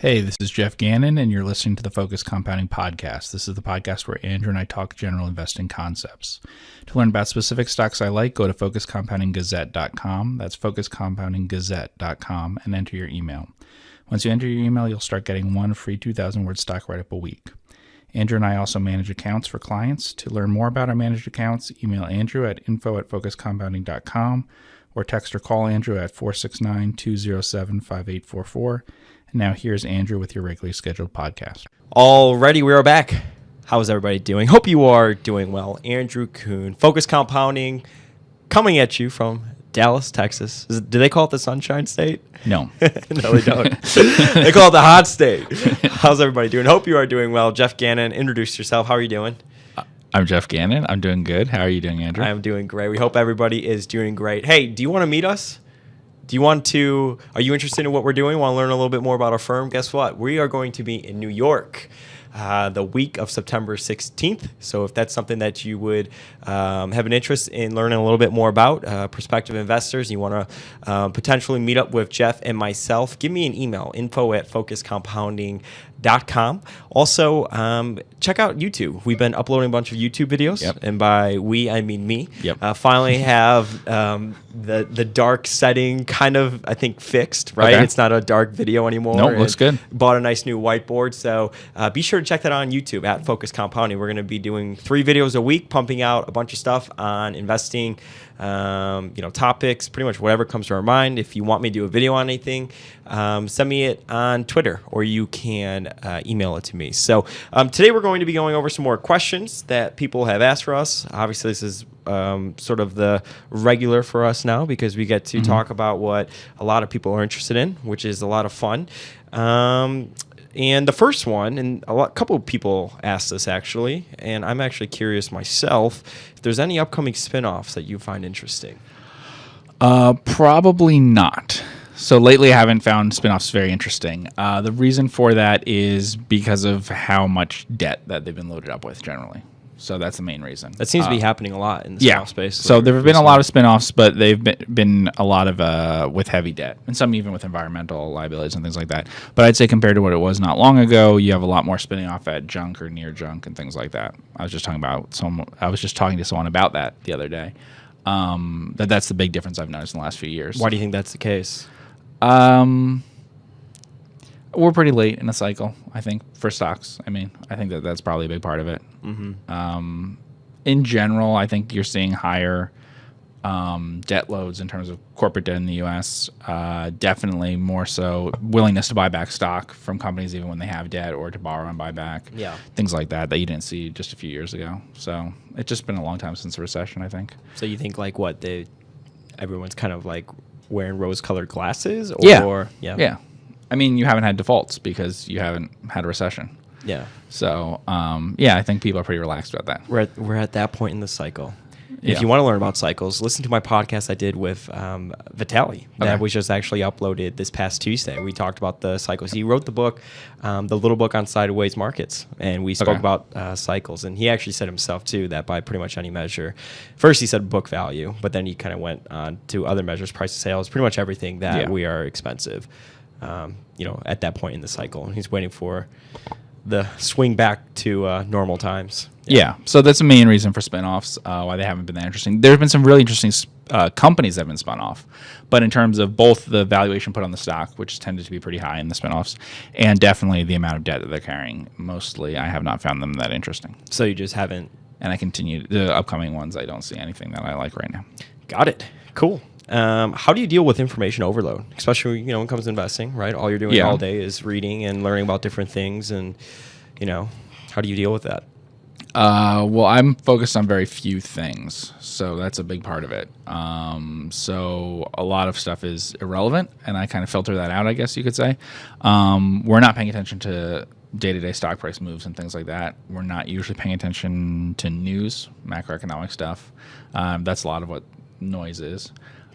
Hey, this is Geoff Gannon, and you're listening to the Focus Compounding Podcast. This is the podcast where Andrew and I talk general investing concepts. To learn about specific stocks I like, go to focuscompoundinggazette.com. That's focuscompoundinggazette.com, and enter your email. Once you enter your email, you'll start getting one free 2,000-word stock write-up a week. Andrew and I also manage accounts for clients. To learn more about our managed accounts, email Andrew at info@focuscompounding.com or text or call Andrew at 469-207-5844. And now here's Andrew with your regularly scheduled podcast. Alrighty, we are back. How's everybody doing? Hope you are doing well. Andrew Kuhn, Focus Compounding, coming at you from Dallas, Texas. Do they call it the Sunshine State? No. No, they don't. They call it the Hot State. How's everybody doing? Hope you are doing well. Geoff Gannon, introduce yourself. How are you doing? I'm Geoff Gannon. I'm doing good. How are you doing, Andrew? I'm doing great. We hope everybody is doing great. Hey, do you want to meet us? Are you interested in what we're doing? Want to learn a little bit more about our firm? Guess what? We are going to be in New York the week of September 16th. So if that's something that you would have an interest in learning a little bit more about, prospective investors, you want to potentially meet up with Geoff and myself, give me an email, info@focuscompounding.com. Also, check out YouTube. We've been uploading a bunch of YouTube videos, and by we, I mean me. Finally have the dark setting kind of, I think, fixed, right? Okay. It's not a dark video anymore. Nope, looks good. Bought a nice new whiteboard, so be sure to check that out on YouTube at Focus Compounding. We're going to be doing 3 videos a week, pumping out a bunch of stuff on investing, topics, pretty much whatever comes to our mind. If you want me to do a video on anything, send me it on Twitter, or you can email it to me. So today we're going to be going over some more questions that people have asked for us. Obviously, this is sort of the regular for us now because we get to talk about what a lot of people are interested in, which is a lot of fun. And the first one, and a couple of people asked this actually, and I'm actually curious myself, if there's any upcoming spinoffs that you find interesting. Probably not. So lately I haven't found spinoffs very interesting. The reason for that is because of how much debt that they've been loaded up with generally. So that's the main reason. That seems to be happening a lot in the spinoff space. So there have been a lot of spinoffs, but they've been a lot of with heavy debt, and some even with environmental liabilities and things like that. But I'd say compared to what it was not long ago, you have a lot more spinning off at junk or near junk and things like that. I was just talking to someone about that the other day. That's the big difference I've noticed in the last few years. Why do you think that's the case? We're pretty late in the cycle, I think, for stocks. I mean, I think that's probably a big part of it. In general, I think you're seeing higher debt loads in terms of corporate debt in the U.S. Definitely more so willingness to buy back stock from companies even when they have debt, or to borrow and buy back. Things like that you didn't see just a few years ago. So it's just been a long time since the recession, I think. So you think like everyone's kind of like wearing rose-colored glasses? Or, yeah. I mean, you haven't had defaults because you haven't had a recession. Yeah. So, I think people are pretty relaxed about that. We're at that point in the cycle. If you want to learn about cycles, listen to my podcast I did with Vitaly. That was just actually uploaded this past Tuesday. We talked about the cycles. He wrote the book, the little book on sideways markets, and we spoke about cycles. And he actually said himself, too, that by pretty much any measure, first he said book value, but then he kind of went on to other measures, price of sales, pretty much everything that we are expensive. At that point in the cycle. And he's waiting for the swing back to normal times. Yeah. So that's the main reason for spinoffs, why they haven't been that interesting. There have been some really interesting companies that have been spun off, but in terms of both the valuation put on the stock, which tended to be pretty high in the spinoffs, and definitely the amount of debt that they're carrying, mostly I have not found them that interesting. So you just haven't... And I continue, the upcoming ones, I don't see anything that I like right now. Got it. Cool. How do you deal with information overload, especially when it comes to investing, right? All you're doing all day is reading and learning about different things, and how do you deal with that? Well, I'm focused on very few things, so that's a big part of it. So a lot of stuff is irrelevant, and I kind of filter that out, I guess you could say. We're not paying attention to day-to-day stock price moves and things like that. We're not usually paying attention to news, macroeconomic stuff. That's a lot of what noise is.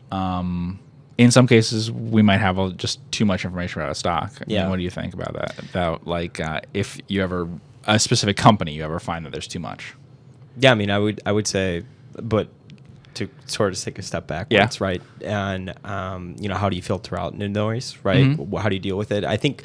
In some cases, we might have just too much information about a stock. I mean, what do you think about that? About if you ever a specific company, you ever find that there's too much? Yeah, I mean, I would say, but to sort of take a step backwards, right? And how do you filter out the noise, right? How do you deal with it? I think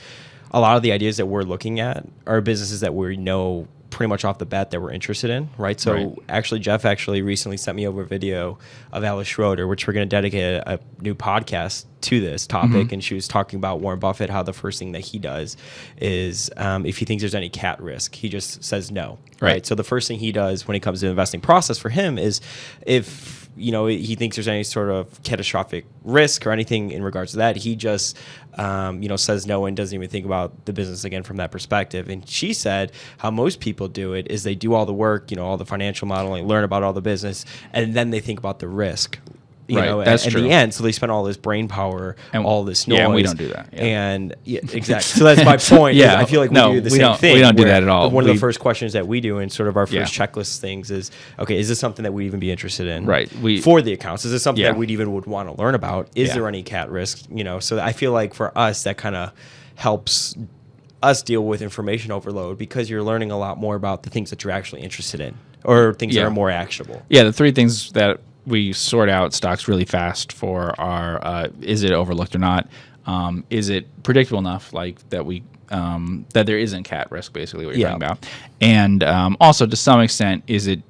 a lot of the ideas that we're looking at are businesses that we know pretty much off the bat that we're interested in, right? So Right. actually, Geoff actually recently sent me over a video of Alice Schroeder, which we're going to dedicate a new podcast to this topic. And she was talking about Warren Buffett, how the first thing that he does is if he thinks there's any cat risk, he just says no, right? So the first thing he does when it comes to the investing process for him is if he thinks there's any sort of catastrophic risk or anything in regards to that, he just says no and doesn't even think about the business again from that perspective. And she said how most people do it is they do all the work, all the financial modeling, learn about all the business, and then they think about the risk. That's at true. the end, so they spend all this brain power and all this noise. Yeah, and we don't do that. Yeah. And exactly. So that's my point. Yeah, I feel like we do the same thing. We don't do that at all. One of the first questions that we do in sort of our first checklist things is, okay, is this something that we'd even be interested in? Right. For the accounts, is this something that we'd even would want to learn about? Is there any cat risk? So I feel like for us, that kind of helps us deal with information overload because you're learning a lot more about the things that you're actually interested in or things that are more actionable. Yeah, the three things that we sort out stocks really fast for are is it overlooked or not? Is it predictable enough, like that we that there isn't cat risk, basically what you're talking about, and also to some extent, is it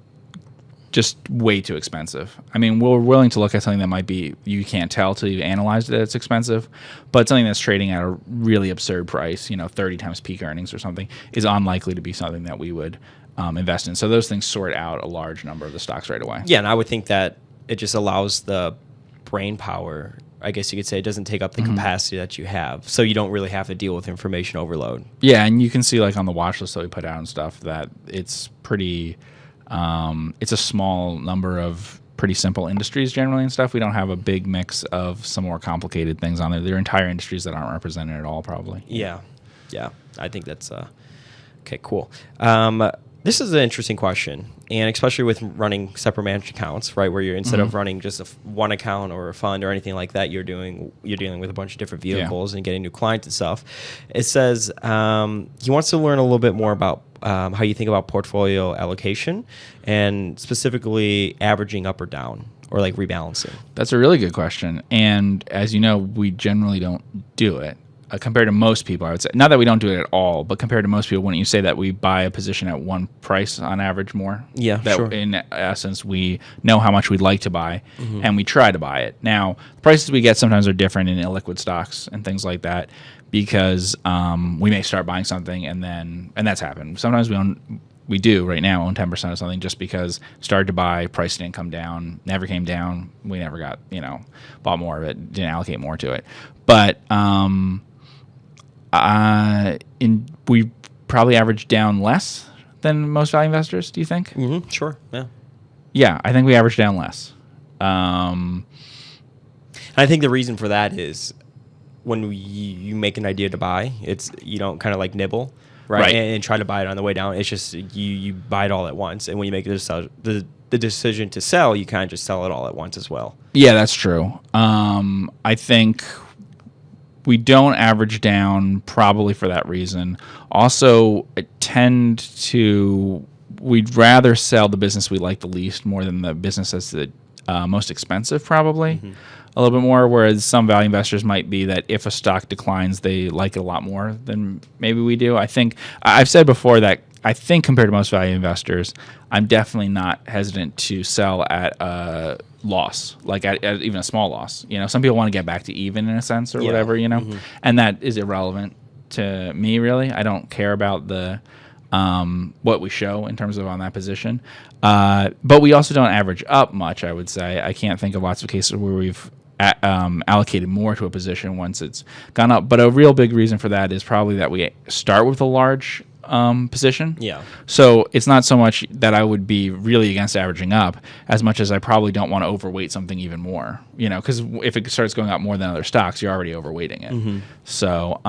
just way too expensive? I mean, we're willing to look at something that might be you can't tell till you've analyzed it that it's expensive, but something that's trading at a really absurd price, 30 times peak earnings or something, is unlikely to be something that we would invest in. So those things sort out a large number of the stocks right away. Yeah, and I would think that it just allows the brain power, I guess you could say. It doesn't take up the capacity that you have, so you don't really have to deal with information overload. Yeah, and you can see like on the watch list that we put out and stuff that it's pretty it's a small number of pretty simple industries generally and stuff. We don't have a big mix of some more complicated things on there. There are entire industries that aren't represented at all, probably. Yeah, I think that's okay, cool. This is an interesting question, and especially with running separate managed accounts, right? Where you're instead of running just one account or a fund or anything like that, you're dealing with a bunch of different vehicles and getting new clients and stuff. It says he wants to learn a little bit more about how you think about portfolio allocation and specifically averaging up or down or like rebalancing. That's a really good question, and as you know, we generally don't do it. Compared to most people, I would say, not that we don't do it at all, but compared to most people, wouldn't you say that we buy a position at one price on average more? Yeah, that sure. In essence, we know how much we'd like to buy, and we try to buy it. Now, the prices we get sometimes are different in illiquid stocks and things like that because we may start buying something and that's happened. Sometimes we do right now own 10% of something just because started to buy, price didn't come down, never came down. We never got, bought more of it, didn't allocate more to it. But we probably average down less than most value investors. Do you think? Mm-hmm. Sure. Yeah. Yeah, I think we average down less. And I think the reason for that is when you make an idea to buy, you don't kind of like nibble, right? And try to buy it on the way down. It's just you buy it all at once, and when you make the decision to sell, you kind of just sell it all at once as well. Yeah, that's true. I think we don't average down probably for that reason. Also, we'd rather sell the business we like the least more than the business that's the most expensive, probably. A little bit more, whereas some value investors might be that if a stock declines, they like it a lot more than maybe we do. I think I've said before that I think compared to most value investors, I'm definitely not hesitant to sell at a loss, like at even a small loss. Some people want to get back to even in a sense or whatever, and that is irrelevant to me, really. I don't care about the what we show in terms of on that position. But we also don't average up much, I would say. I can't think of lots of cases where we've allocated more to a position once it's gone up. But a real big reason for that is probably that we start with a large position. Yeah. So it's not so much that I would be really against averaging up as much as I probably don't want to overweight something even more, because if it starts going up more than other stocks, you're already overweighting it. So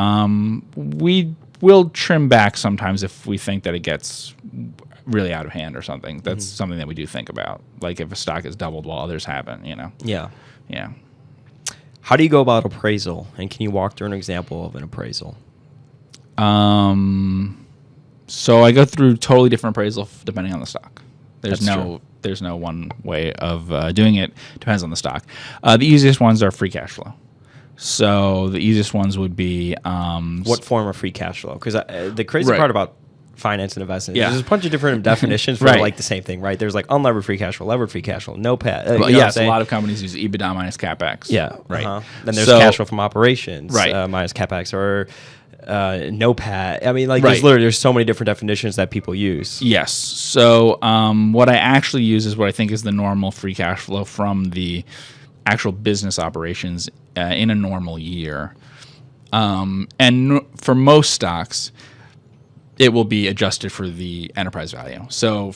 we will trim back sometimes if we think that it gets really out of hand or something. That's something that we do think about. Like if a stock has doubled while others haven't, Yeah. Yeah. How do you go about appraisal? And can you walk through an example of an appraisal? So I go through totally different appraisal depending on the stock. There's That's true. no one way of doing it. Depends on the stock. The easiest ones are free cash flow. So the easiest ones would be What form of free cash flow? Because the crazy Right. part about finance and investing, Yeah. there's a bunch of different definitions for Right. like the same thing, right? There's like unlevered free cash flow, levered free cash flow, no pad. well, yes, a lot of companies use EBITDA minus capex. Yeah, right. Then there's So- cash flow from operations, Right. Minus capex, or no pad. I mean, like Right. there's so many different definitions that people use. Yes. So what I actually use is what I think is the normal free cash flow from the actual business operations in a normal year. For most stocks, it will be adjusted for the enterprise value. So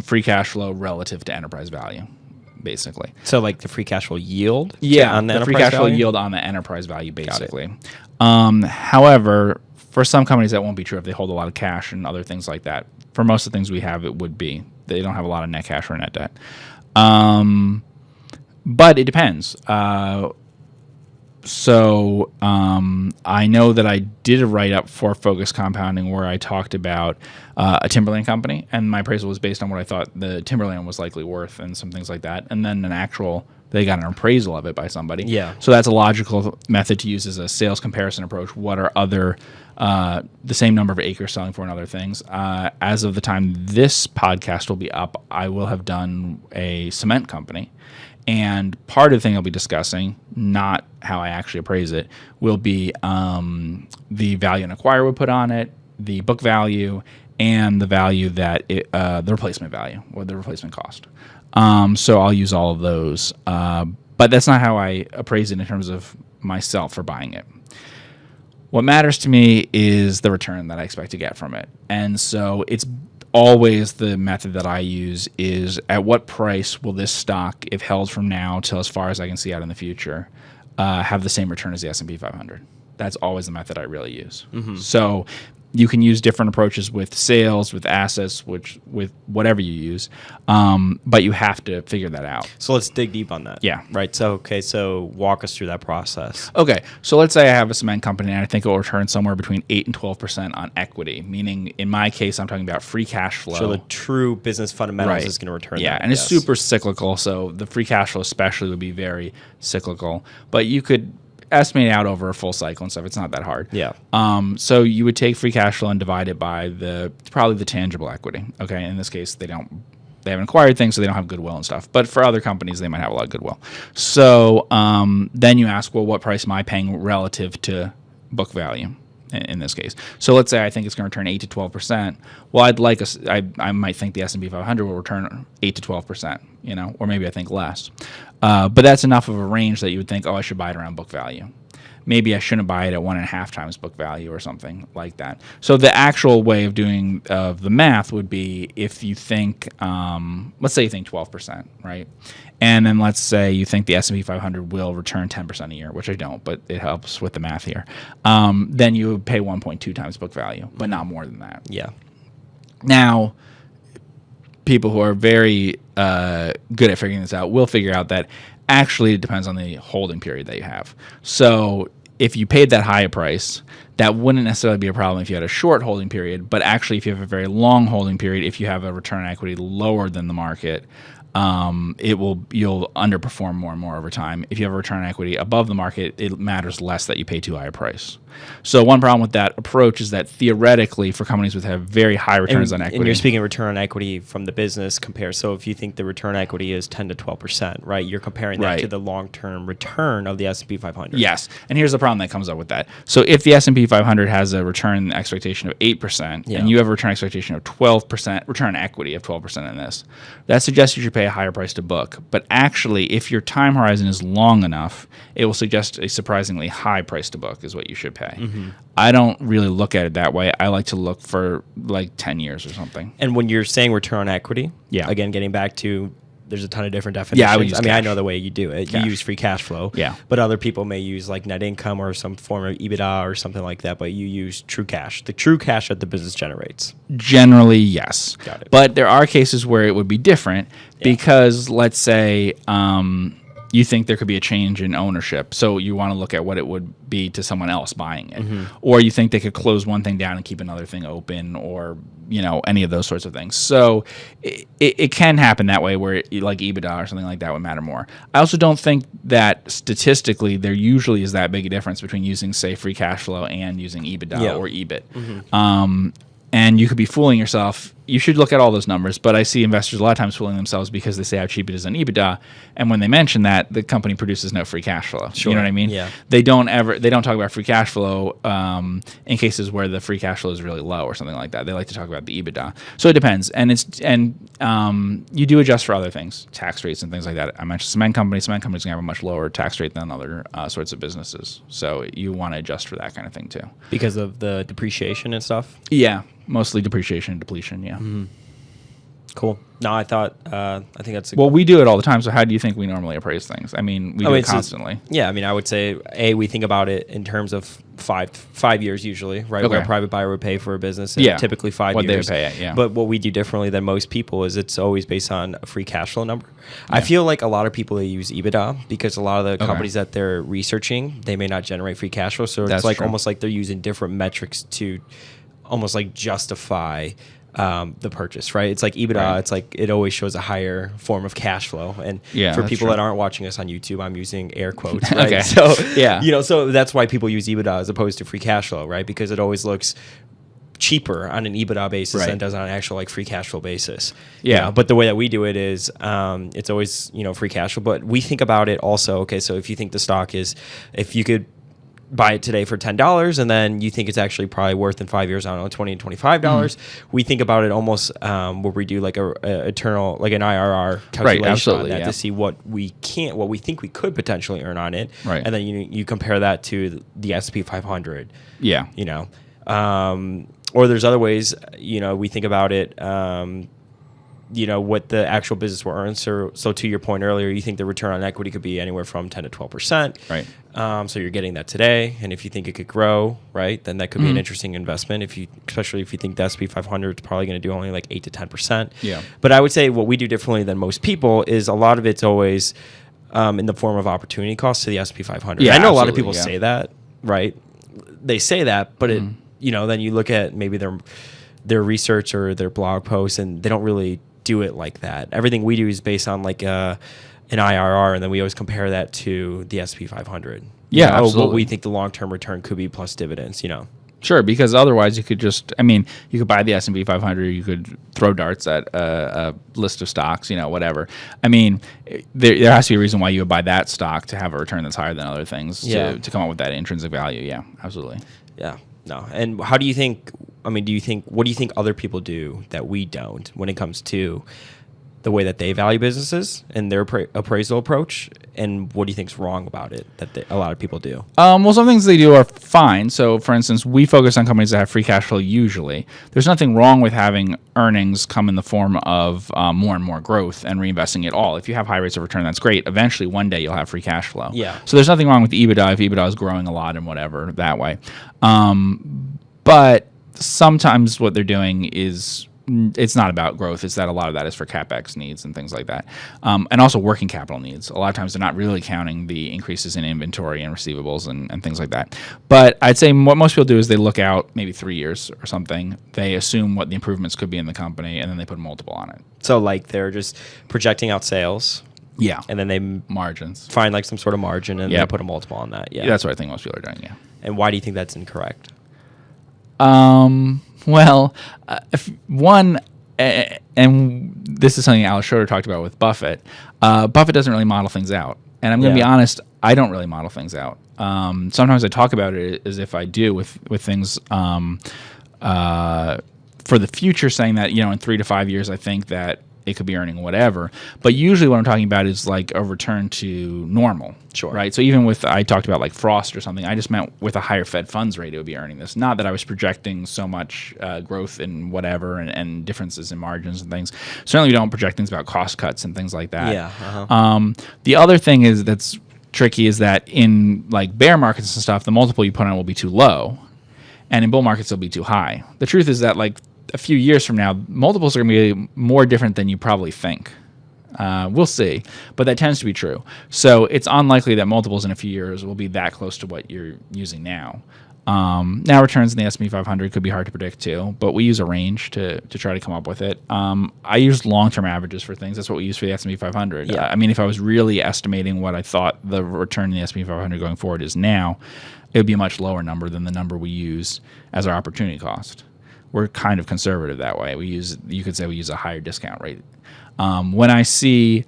free cash flow relative to enterprise value, basically. So like the free cash flow yield, On the free cash flow value? yield on the enterprise value, basically. However, for some companies that won't be true if they hold a lot of cash and other things like that. For most of the things we have, it would be. They don't have a lot of net cash or net debt. But it depends. So I know that I did a write-up for Focus Compounding where I talked about a timberland company, and my appraisal was based on what I thought the timberland was likely worth and some things like that. And then they got an appraisal of it by somebody. Yeah. So that's a logical method to use as a sales comparison approach. What are other the same number of acres selling for and other things? As of the time this podcast will be up, I will have done a cement company. And part of the thing I'll be discussing, not how I actually appraise it, will be the value an acquirer would put on it, the book value, and the value that the replacement value or the replacement cost. So I'll use all of those. But that's not how I appraise it in terms of myself for buying it. What matters to me is the return that I expect to get from it. And so it's always the method that I use is at what price will this stock, if held from now till as far as I can see out in the future, have the same return as the S&P 500. That's always the method I really use. Mm-hmm. So you can use different approaches with sales, with assets, with whatever you use, but you have to figure that out. So let's dig deep on that. Yeah. Right. So walk us through that process. Okay, so let's say I have a cement company and I think it will return somewhere between 8 and 12% on equity, meaning in my case, I'm talking about free cash flow. So the true business fundamentals is going to return Yeah, that. and it's super cyclical, so the free cash flow especially would be very cyclical. But you could estimate it out over a full cycle and stuff. It's not that hard. Yeah. So you would take free cash flow and divide it by probably the tangible equity. Okay, in this case, they haven't acquired things, so they don't have goodwill and stuff. But for other companies, they might have a lot of goodwill. So then you ask, well, what price am I paying relative to book value in this case? So let's say I think it's going to return 8 to 12%. Well, I might think the S&P 500 will return 8 to 12%, or maybe I think less. But that's enough of a range that you would think, I should buy it around book value. Maybe I shouldn't buy it at 1.5 times book value or something like that. So the actual way of doing the math would be if you think, let's say you think 12%, right? And then let's say you think the S&P 500 will return 10% a year, which I don't, but it helps with the math here. Then you would pay 1.2 times book value, but not more than that. Yeah. Now, people who are very good at figuring this out will figure out that actually it depends on the holding period that you have. So if you paid that high a price, that wouldn't necessarily be a problem if you had a short holding period, but actually if you have a very long holding period, if you have a return on equity lower than the market, you'll underperform more and more over time. If you have a return on equity above the market, it matters less that you pay too high a price. So one problem with that approach is that theoretically for companies with have very high returns on equity. And you're speaking return on equity from the business compare. So if you think the return on equity is 10 to 12%, right? You're comparing that to the long-term return of the S&P 500. Yes. And here's the problem that comes up with that. So if the S&P 500 has a return expectation of 8% and you have a return expectation of 12%, return on equity of 12% in this, that suggests you should pay a higher price to book. But actually, if your time horizon is long enough, it will suggest a surprisingly high price to book is what you should pay. Mm-hmm. I don't really look at it that way. I like to look for like 10 years or something. And when you're saying return on equity, again, getting back to there's a ton of different definitions. Yeah, I would use I know the way you do it. Cash. You use free cash flow. Yeah. But other people may use like net income or some form of EBITDA or something like that, but you use true cash, the true cash that the business generates. Generally, yes. Got it. But there are cases where it would be different because let's say you think there could be a change in ownership. So you want to look at what it would be to someone else buying it. Or you think they could close one thing down and keep another thing open, or, any of those sorts of things. So it can happen that way, where like EBITDA or something like that would matter more. I also don't think that statistically there usually is that big a difference between using, say, free cash flow and using EBITDA or EBIT. And you could be fooling yourself. You should look at all those numbers, but I see investors a lot of times fooling themselves because they say how cheap it is on EBITDA, and when they mention that, the company produces no free cash flow. Sure. You know what I mean? Yeah. They don't talk about free cash flow in cases where the free cash flow is really low or something like that. They like to talk about the EBITDA. So it depends, and you do adjust for other things, tax rates and things like that. I mentioned cement companies. Cement companies can have a much lower tax rate than other sorts of businesses. So you want to adjust for that kind of thing too. Because of the depreciation and stuff? Yeah. Mostly depreciation and depletion, yeah. Cool. No, I think that's well, we do it all the time. So how do you think we normally appraise things? I mean, we do it constantly. I would say, we think about it in terms of five years usually, right? Okay. Where a private buyer would pay for a business, typically 5 years. What they would pay it, yeah. But what we do differently than most people is it's always based on a free cash flow number. Yeah. I feel like a lot of people, they use EBITDA because a lot of the companies that they're researching, they may not generate free cash flow. So it's almost like they're using different metrics to almost like justify the purchase, right? It's like EBITDA. Right. It's like it always shows a higher form of cash flow. And for people that aren't watching us on YouTube, I'm using air quotes, right? Okay. So so that's why people use EBITDA as opposed to free cash flow, right? Because it always looks cheaper on an EBITDA basis than it does on an actual like free cash flow basis. Yeah. But the way that we do it is it's always free cash flow. But we think about it also. Okay, so if you think the stock is, if you could buy it today for $10 and then you think it's actually probably worth in 5 years, I don't know, $20 and $25, we think about it almost where we do like a eternal, like an IRR calculation on that to see what we think we could potentially earn on it. Right. And then you compare that to the S&P 500. Yeah. Or there's other ways, we think about it, what the actual business will earn. So to your point earlier, you think the return on equity could be anywhere from 10 to 12%. Right. So you're getting that today, and if you think it could grow, right, then that could be an interesting investment. Especially if you think the S&P 500 is probably going to do only like 8 to 10%. Yeah. But I would say what we do differently than most people is a lot of it's always in the form of opportunity cost to the S&P 500. Yeah, I know a lot of people say that, right? They say that, but then you look at maybe their research or their blog posts, and they don't really do it like that. Everything we do is based on like an IRR, and then we always compare that to the S&P 500. Yeah, absolutely. What we think the long-term return could be plus dividends, Sure, because otherwise you could you could buy the S&P 500, you could throw darts at a list of stocks, whatever. I mean, there has to be a reason why you would buy that stock to have a return that's higher than other things to come up with that intrinsic value. Yeah, absolutely. Yeah, no. And how do you think, what do you think other people do that we don't when it comes to the way that they value businesses and their appraisal approach, and what do you think is wrong about it that a lot of people do? Well, some things they do are fine. So, for instance, we focus on companies that have free cash flow usually. There's nothing wrong with having earnings come in the form of more and more growth and reinvesting it all. If you have high rates of return, that's great. Eventually, one day, you'll have free cash flow. Yeah. So there's nothing wrong with EBITDA if EBITDA is growing a lot and whatever that way. But sometimes what they're doing is it's not about growth. It's that a lot of that is for CapEx needs and things like that. And also working capital needs. A lot of times they're not really counting the increases in inventory and receivables and things like that. But I'd say what most people do is they look out maybe 3 years or something. They assume what the improvements could be in the company, and then they put a multiple on it. So like they're just projecting out sales. Yeah. And then they margins. Find like some sort of margin and they put a multiple on that. Yeah. That's what I think most people are doing, yeah. And why do you think that's incorrect? Well, and this is something Alex Schroeder talked about with Buffett. Buffett doesn't really model things out. And I'm going to be honest, I don't really model things out. Sometimes I talk about it as if I do with things for the future, saying that, in 3 to 5 years, I think that it could be earning whatever. But usually what I'm talking about is like a return to normal. Sure. Right? So even I talked about like Frost or something, I just meant with a higher Fed funds rate, it would be earning this. Not that I was projecting so much growth in whatever and differences in margins and things. Certainly we don't project things about cost cuts and things like that. Yeah. Uh-huh. The other thing that's tricky is that in like bear markets and stuff, the multiple you put on will be too low. And in bull markets, it'll be too high. The truth is that like a few years from now, multiples are going to be more different than you probably think. We'll see, but that tends to be true. So it's unlikely that multiples in a few years will be that close to what you're using now. Now returns in the S&P 500 could be hard to predict too, but we use a range to try to come up with it. I use long-term averages for things. That's what we use for the S&P 500. Yeah. I mean, if I was really estimating what I thought the return in the S&P 500 going forward is now, it would be a much lower number than the number we use as our opportunity cost. We're kind of conservative that way. You could say we use a higher discount rate. When I see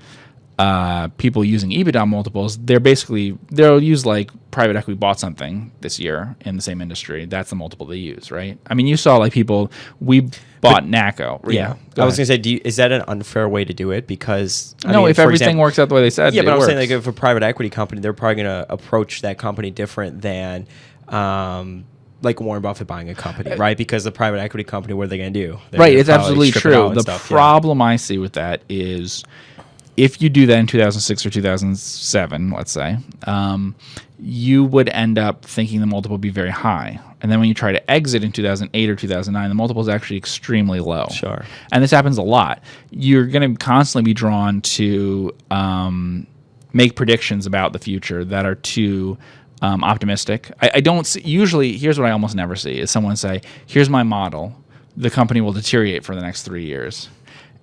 people using EBITDA multiples, they'll use like private equity bought something this year in the same industry. That's the multiple they use, right? I mean, you saw like we bought NACO. Yeah, I was going to say, is that an unfair way to do it? Because if everything works out the way they said, yeah, but I'm works. saying like if a private equity company, they're probably going to approach that company different than like Warren Buffett buying a company, right? Because the private equity company, what are they going to do? Right, it's absolutely true. The problem I see with that is, if you do that in 2006 or 2007, let's say, you would end up thinking the multiple would be very high. And then when you try to exit in 2008 or 2009, the multiple is actually extremely low. Sure. And this happens a lot. You're going to constantly be drawn to make predictions about the future that are too optimistic. I don't see, usually, here's what I almost never see, is someone say, here's my model. The company will deteriorate for the next 3 years.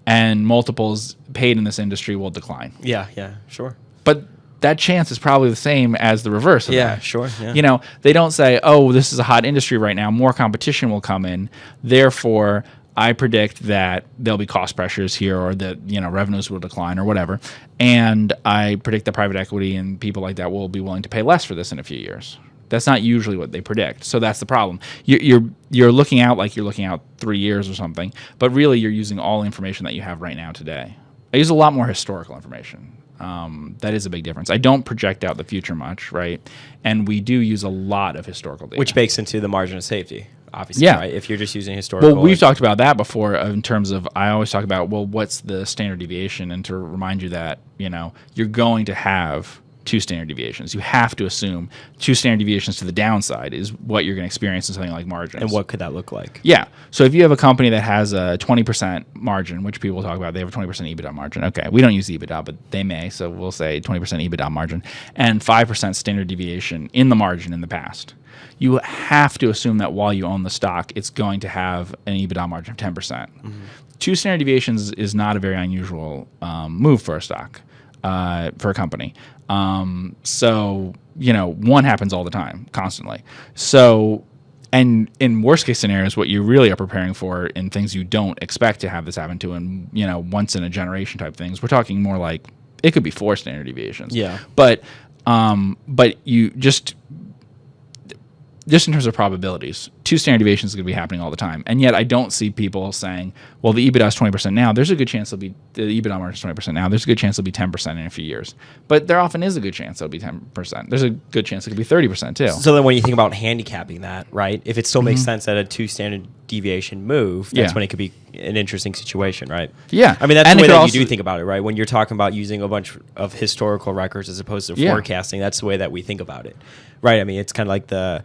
And multiples paid in this industry will decline. Yeah, sure. But that chance is probably the same as the reverse of that. Sure. Yeah. They don't say, oh, this is a hot industry right now, more competition will come in, therefore I predict that there'll be cost pressures here, or that revenues will decline or whatever, and I predict that private equity and people like that will be willing to pay less for this in a few years. That's not usually what they predict. So that's the problem. You're looking out like you're looking out 3 years or something, but really you're using all the information that you have right now today. I use a lot more historical information. That is a big difference. I don't project out the future much, right? And we do use a lot of historical data. Which bakes into the margin of safety, obviously, right? If you're just using historical. Well, we've talked about that before in terms of, I always talk about, well, what's the standard deviation? And to remind you that, you're going to have 2 standard deviations. You have to assume 2 standard deviations to the downside is what you're going to experience in something like margins. And what could that look like? Yeah. So if you have a company that has a 20% margin, which people talk about, they have a 20% EBITDA margin. Okay. We don't use EBITDA, but they may. So we'll say 20% EBITDA margin and 5% standard deviation in the margin in the past. You have to assume that while you own the stock, it's going to have an EBITDA margin of 10%. Mm-hmm. 2 standard deviations is not a very unusual move for a stock, for a company. So, one happens all the time, constantly. So, and in worst case scenarios, what you really are preparing for in things you don't expect to have this happen to, and, once in a generation type things, we're talking more like, it could be 4 standard deviations. Yeah. But you just in terms of probabilities, 2 standard deviations is going to be happening all the time. And yet I don't see people saying, well, the EBITDA is 20% now. There's a good chance the EBITDA margin is 20% now. There's a good chance it'll be 10% in a few years. But there often is a good chance it'll be 10%. There's a good chance it could be 30% too. So then when you think about handicapping that, right, if it still makes sense at a 2 standard deviation move, that's when it could be an interesting situation, right? Yeah. I mean, that's the way that you do think about it, right? When you're talking about using a bunch of historical records as opposed to forecasting, that's the way that we think about it, right? I mean, it's kind of like the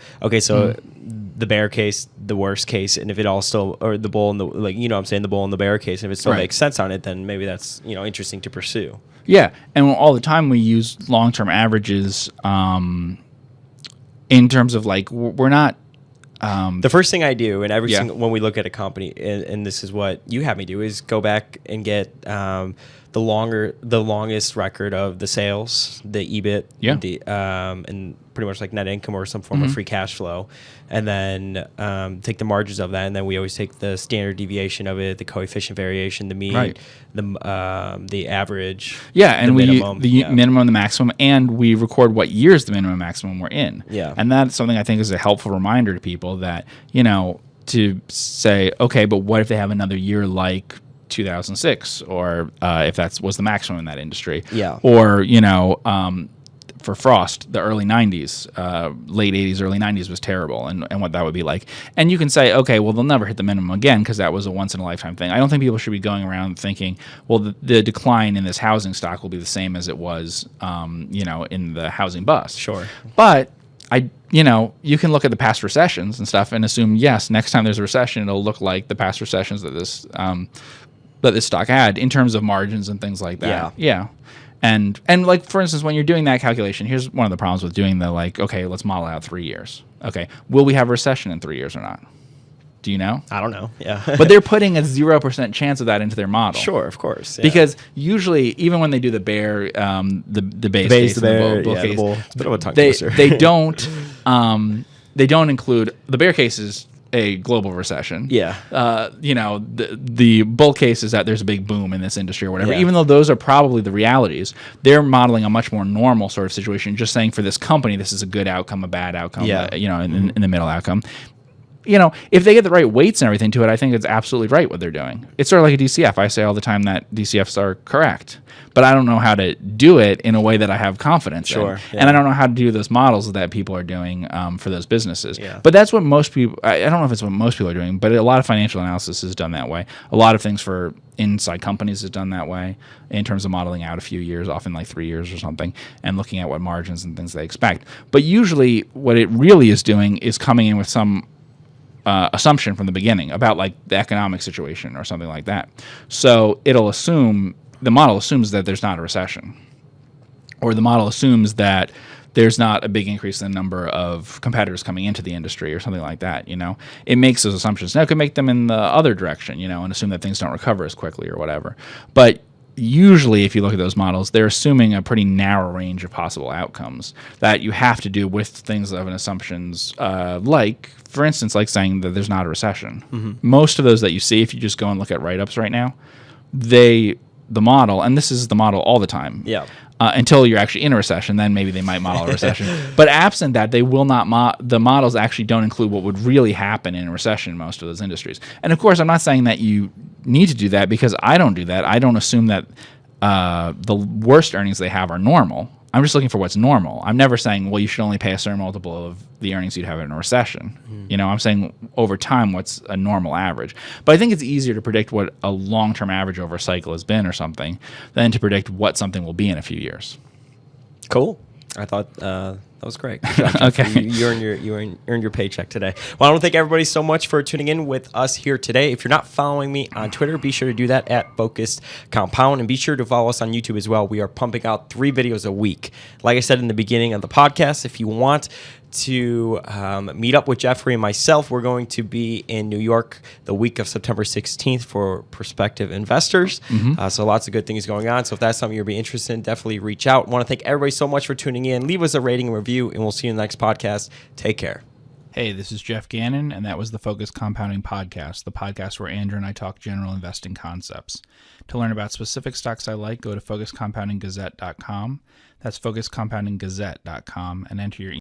bear case, the worst case, and if it all still, or the bull and the, I'm saying the bull and the bear case, and if it still makes sense on it, then maybe that's, interesting to pursue. Yeah. And all the time we use long-term averages in terms of we're not, the first thing I do in every single, when we look at a company, and this is what you have me do, is go back and get the longest record of the sales, the EBIT, and pretty much like net income or some form of free cash flow, and then take the margins of that, and then we always take the standard deviation of it, the coefficient variation, the mean, the average, and the minimum, the minimum, the maximum, and we record what years the minimum and maximum we're in. And that's something I think is a helpful reminder to people that, to say, okay, but what if they have another year like 2006, or if that was the maximum in that industry, or for Frost, the early 90s, late 80s, early 90s was terrible, and what that would be like. And you can say, okay, well, they'll never hit the minimum again because that was a once-in-a-lifetime thing. I don't think people should be going around thinking, well, the decline in this housing stock will be the same as it was, in the housing bust. Sure. But you can look at the past recessions and stuff and assume, yes, next time there's a recession, it'll look like the past recessions that this that this stock had in terms of margins and things like that. Yeah. And like, for instance, when you're doing that calculation, here's one of the problems with doing the, like, okay, let's model out 3 years. Okay, will we have a recession in 3 years or not? Do you know? I don't know. Yeah. But they're putting a 0% chance of that into their model. Sure, of course. Yeah. Because usually, even when they do the bear, the base case, the bear, and the bull yeah, case, the bull. It's a bit of a tongue they twister. they don't include the bear case is a global recession. Yeah. The bull case is that there's a big boom in this industry or whatever. Yeah. Even though those are probably the realities, they're modeling a much more normal sort of situation. Just saying for this company, this is a good outcome, a bad outcome. Yeah. In the middle outcome. If they get the right weights and everything to it, I think it's absolutely right what they're doing. It's sort of like a DCF. I say all the time that DCFs are correct, but I don't know how to do it in a way that I have confidence in. Yeah. And I don't know how to do those models that people are doing for those businesses. Yeah. But that's what most people, I don't know if it's what most people are doing, but a lot of financial analysis is done that way. A lot of things for inside companies is done that way in terms of modeling out a few years, often like 3 years or something, and looking at what margins and things they expect. But usually what it really is doing is coming in with some assumption from the beginning about like the economic situation or something like that. So the model assumes that there's not a recession, or the model assumes that there's not a big increase in the number of competitors coming into the industry or something like that. It makes those assumptions. Now it could make them in the other direction, and assume that things don't recover as quickly or whatever. But usually, if you look at those models, they're assuming a pretty narrow range of possible outcomes that you have to do with things of an assumptions, like, for instance, like saying that there's not a recession. Mm-hmm. Most of those that you see, if you just go and look at write-ups right now, the model, and this is the model all the time. Yeah. Until you're actually in a recession, then maybe they might model a recession. But absent that, they will not. The models actually don't include what would really happen in a recession in most of those industries. And of course, I'm not saying that you need to do that, because I don't do that. I don't assume that the worst earnings they have are normal. I'm just looking for what's normal. I'm never saying, well, you should only pay a certain multiple of the earnings you'd have in a recession. Mm. I'm saying over time, what's a normal average. But I think it's easier to predict what a long-term average over a cycle has been or something than to predict what something will be in a few years. Cool. I thought that was great. Good job, Geoff. Okay. You earned your paycheck today. Well, I want to thank everybody so much for tuning in with us here today. If you're not following me on Twitter, be sure to do that at Focused Compound, and be sure to follow us on YouTube as well. We are pumping out 3 videos a week. Like I said in the beginning of the podcast, if you want to meet up with Jeffrey and myself, we're going to be in New York the week of September 16th for prospective investors. Mm-hmm. So lots of good things going on. So if that's something you'd be interested in, definitely reach out. I want to thank everybody so much for tuning in. Leave us a rating and review, and we'll see you in the next podcast. Take care. Hey, this is Geoff Gannon, and that was the Focused Compounding Podcast, the podcast where Andrew and I talk general investing concepts. To learn about specific stocks I like, go to FocusCompoundingGazette.com. That's FocusCompoundingGazette.com, and enter your